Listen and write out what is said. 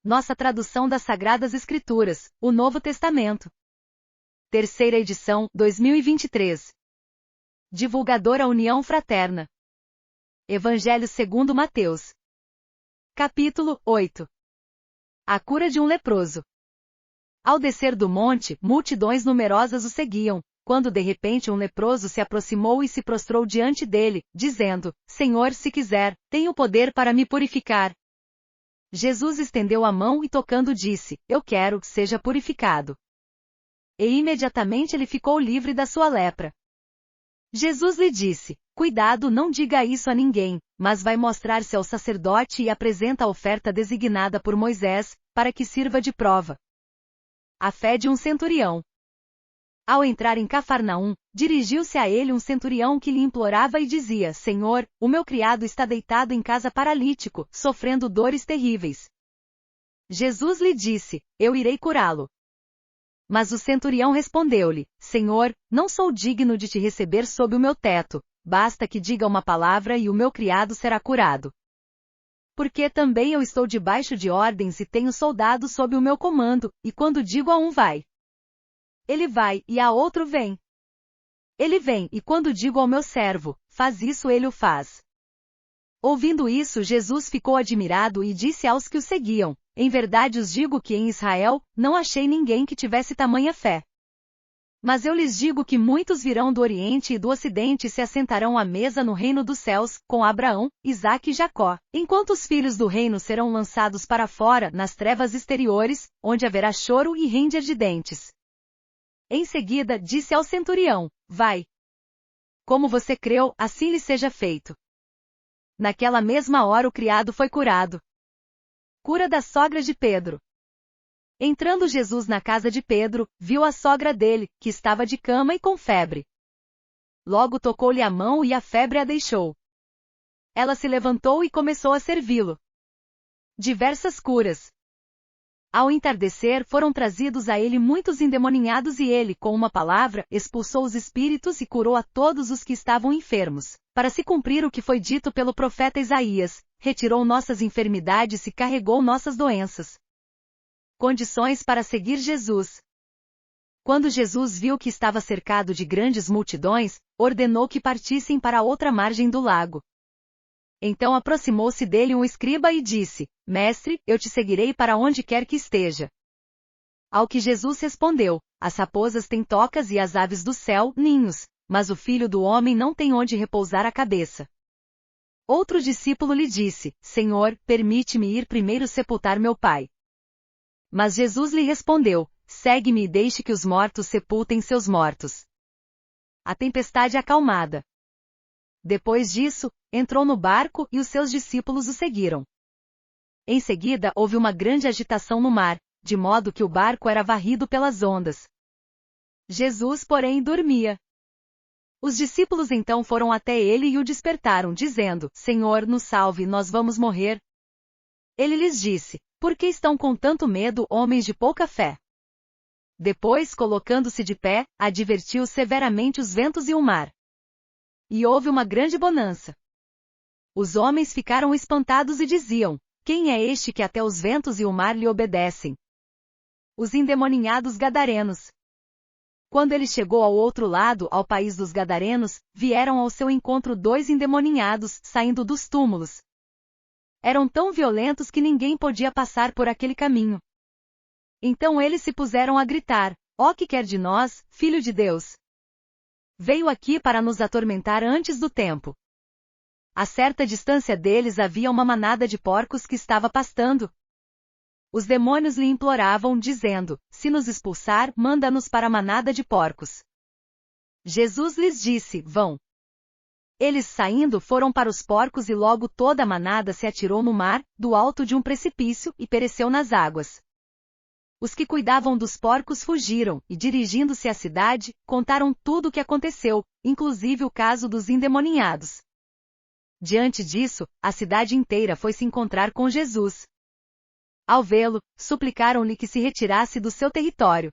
nossa tradução das Sagradas Escrituras, o Novo Testamento. Terceira edição, 2023. Divulgadora União Fraterna. Evangelho segundo Mateus. Capítulo 8. A cura de um leproso. Ao descer do monte, multidões numerosas o seguiam, quando de repente um leproso se aproximou e se prostrou diante dele, dizendo: Senhor, se quiser, tenho poder para me purificar. Jesus estendeu a mão e tocando disse: Eu quero, seja purificado. E imediatamente ele ficou livre da sua lepra. Jesus lhe disse: Cuidado, não diga isso a ninguém, mas vai mostrar-se ao sacerdote e apresenta a oferta designada por Moisés, para que sirva de prova. A fé de um centurião. Ao entrar em Cafarnaum, dirigiu-se a ele um centurião que lhe implorava e dizia: Senhor, o meu criado está deitado em casa paralítico, sofrendo dores terríveis. Jesus lhe disse: Eu irei curá-lo. Mas o centurião respondeu-lhe: Senhor, não sou digno de te receber sob o meu teto, basta que diga uma palavra e o meu criado será curado. Porque também eu estou debaixo de ordens e tenho soldados sob o meu comando, e quando digo a um vai, ele vai, e a outro vem. Ele vem, e quando digo ao meu servo, faz isso, ele o faz. Ouvindo isso, Jesus ficou admirado e disse aos que o seguiam: Em verdade os digo que em Israel, não achei ninguém que tivesse tamanha fé. Mas eu lhes digo que muitos virão do Oriente e do Ocidente e se assentarão à mesa no reino dos céus, com Abraão, Isaque e Jacó, enquanto os filhos do reino serão lançados para fora, nas trevas exteriores, onde haverá choro e ranger de dentes. Em seguida, disse ao centurião: Vai. Como você creu, assim lhe seja feito. Naquela mesma hora o criado foi curado. Cura da sogra de Pedro. Entrando Jesus na casa de Pedro, viu a sogra dele, que estava de cama e com febre. Logo tocou-lhe a mão e a febre a deixou. Ela se levantou e começou a servi-lo. Diversas curas. Ao entardecer foram trazidos a ele muitos endemoninhados e ele, com uma palavra, expulsou os espíritos e curou a todos os que estavam enfermos, para se cumprir o que foi dito pelo profeta Isaías: retirou nossas enfermidades e carregou nossas doenças. Condições para seguir Jesus. Quando Jesus viu que estava cercado de grandes multidões, ordenou que partissem para a outra margem do lago. Então aproximou-se dele um escriba e disse: Mestre, eu te seguirei para onde quer que esteja. Ao que Jesus respondeu: As raposas têm tocas e as aves do céu, ninhos, mas o Filho do Homem não tem onde repousar a cabeça. Outro discípulo lhe disse: Senhor, permite-me ir primeiro sepultar meu pai. Mas Jesus lhe respondeu: Segue-me e deixe que os mortos sepultem seus mortos. A tempestade acalmada. Depois disso, entrou no barco e os seus discípulos o seguiram. Em seguida houve uma grande agitação no mar, de modo que o barco era varrido pelas ondas. Jesus, porém, dormia. Os discípulos então foram até ele e o despertaram, dizendo: Senhor, nos salve, nós vamos morrer. Ele lhes disse: Por que estão com tanto medo, homens de pouca fé? Depois, colocando-se de pé, advertiu severamente os ventos e o mar. E houve uma grande bonança. Os homens ficaram espantados e diziam: Quem é este que até os ventos e o mar lhe obedecem? Os endemoninhados gadarenos. Quando ele chegou ao outro lado, ao país dos gadarenos, vieram ao seu encontro 2 endemoninhados, saindo dos túmulos. Eram tão violentos que ninguém podia passar por aquele caminho. Então eles se puseram a gritar: Ó, que quer de nós, Filho de Deus? Veio aqui para nos atormentar antes do tempo. A certa distância deles havia uma manada de porcos que estava pastando. Os demônios lhe imploravam, dizendo: Se nos expulsar, manda-nos para a manada de porcos. Jesus lhes disse: Vão. Eles, saindo, foram para os porcos e logo toda a manada se atirou no mar, do alto de um precipício, e pereceu nas águas. Os que cuidavam dos porcos fugiram, e dirigindo-se à cidade, contaram tudo o que aconteceu, inclusive o caso dos endemoninhados. Diante disso, a cidade inteira foi se encontrar com Jesus. Ao vê-lo, suplicaram-lhe que se retirasse do seu território.